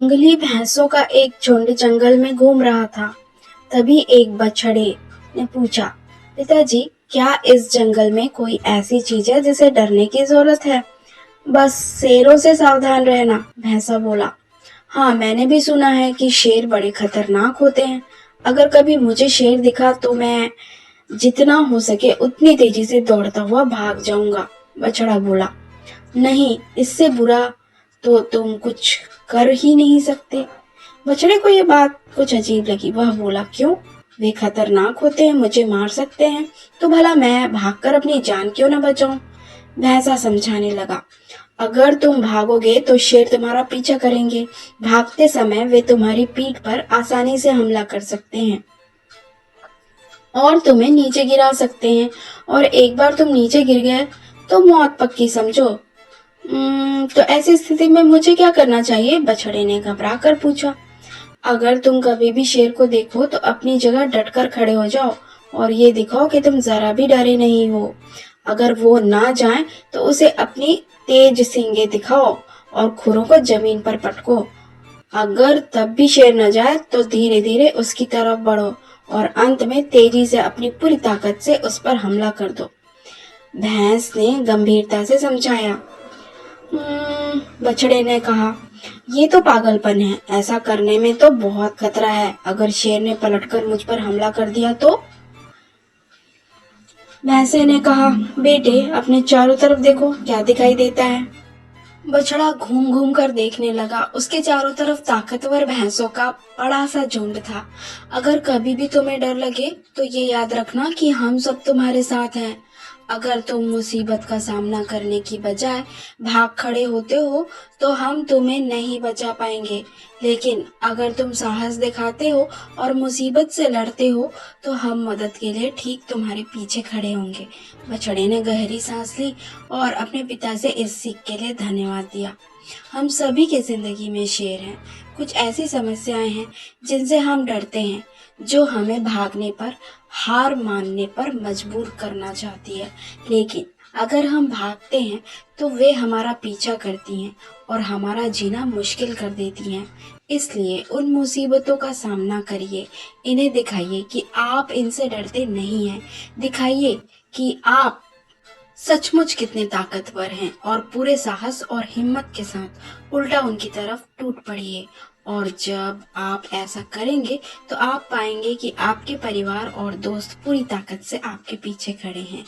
जंगली भैंसों का एक झुंड जंगल में घूम रहा था। तभी एक बछड़े ने पूछा, पिताजी, क्या इस जंगल में कोई ऐसी चीज है जिसे डरने की जरूरत है? बस शेरों से सावधान रहना, भैंसा बोला। हाँ, मैंने भी सुना है कि शेर बड़े खतरनाक होते हैं। अगर कभी मुझे शेर दिखा तो मैं जितना हो सके उतनी तेजी से दौड़ता हुआ भाग जाऊंगा, बछड़ा बोला। नहीं, इससे बुरा तो तुम कुछ कर ही नहीं सकते। बछड़े को ये बात कुछ अजीब लगी। वह बोला, क्यों? वे खतरनाक होते हैं, मुझे मार सकते हैं, तो भला मैं भागकर अपनी जान क्यों न बचाऊं? भैंसा समझाने लगा, अगर तुम भागोगे तो शेर तुम्हारा पीछा करेंगे। भागते समय वे तुम्हारी पीठ पर आसानी से हमला कर सकते हैं और तुम्हें नीचे गिरा सकते हैं, और एक बार तुम नीचे गिर गए तो मौत पक्की समझो। तो ऐसी स्थिति में मुझे क्या करना चाहिए? बछड़े ने घबरा कर पूछा। अगर तुम कभी भी शेर को देखो तो अपनी जगह डटकर खड़े हो जाओ और ये दिखाओ कि तुम जरा भी डरे नहीं हो। अगर वो ना जाए तो उसे अपनी तेज सींगे दिखाओ और खुरों को जमीन पर पटको। अगर तब भी शेर न जाए तो धीरे धीरे उसकी तरफ बढ़ो और अंत में तेजी से अपनी पूरी ताकत से उस पर हमला कर दो। भैंस ने गंभीरता से समझाया। बछड़े ने कहा, ये तो पागलपन है। ऐसा करने में तो बहुत खतरा है। अगर शेर ने पलटकर मुझ पर हमला कर दिया तो? भैंसे ने कहा, बेटे, अपने चारों तरफ देखो, क्या दिखाई देता है? बछड़ा घूम घूम कर देखने लगा। उसके चारों तरफ ताकतवर भैंसों का बड़ा सा झुंड था। अगर कभी भी तुम्हें डर लगे तो ये याद रखना कि हम सब तुम्हारे साथ हैं। अगर तुम मुसीबत का सामना करने की बजाय भाग खड़े होते हो तो हम तुम्हें नहीं बचा पाएंगे, लेकिन अगर तुम साहस दिखाते हो और मुसीबत से लड़ते हो तो हम मदद के लिए ठीक तुम्हारे पीछे खड़े होंगे। बछड़े ने गहरी सांस ली और अपने पिता से इस सीख के लिए धन्यवाद दिया। हम सभी की जिंदगी में शेर हैं। कुछ ऐसी समस्याएं हैं जिनसे हम डरते हैं, जो हमें भागने पर, हार मानने पर मजबूर करना चाहती है। लेकिन अगर हम भागते हैं तो वे हमारा पीछा करती हैं और हमारा जीना मुश्किल कर देती हैं। इसलिए उन मुसीबतों का सामना करिए। इन्हें दिखाइए कि आप इनसे डरते नहीं हैं। दिखाइए कि आप सचमुच कितने ताकतवर हैं और पूरे साहस और हिम्मत के साथ उल्टा उनकी तरफ टूट पड़िए। और जब आप ऐसा करेंगे तो आप पाएंगे कि आपके परिवार और दोस्त पूरी ताकत से आपके पीछे खड़े हैं।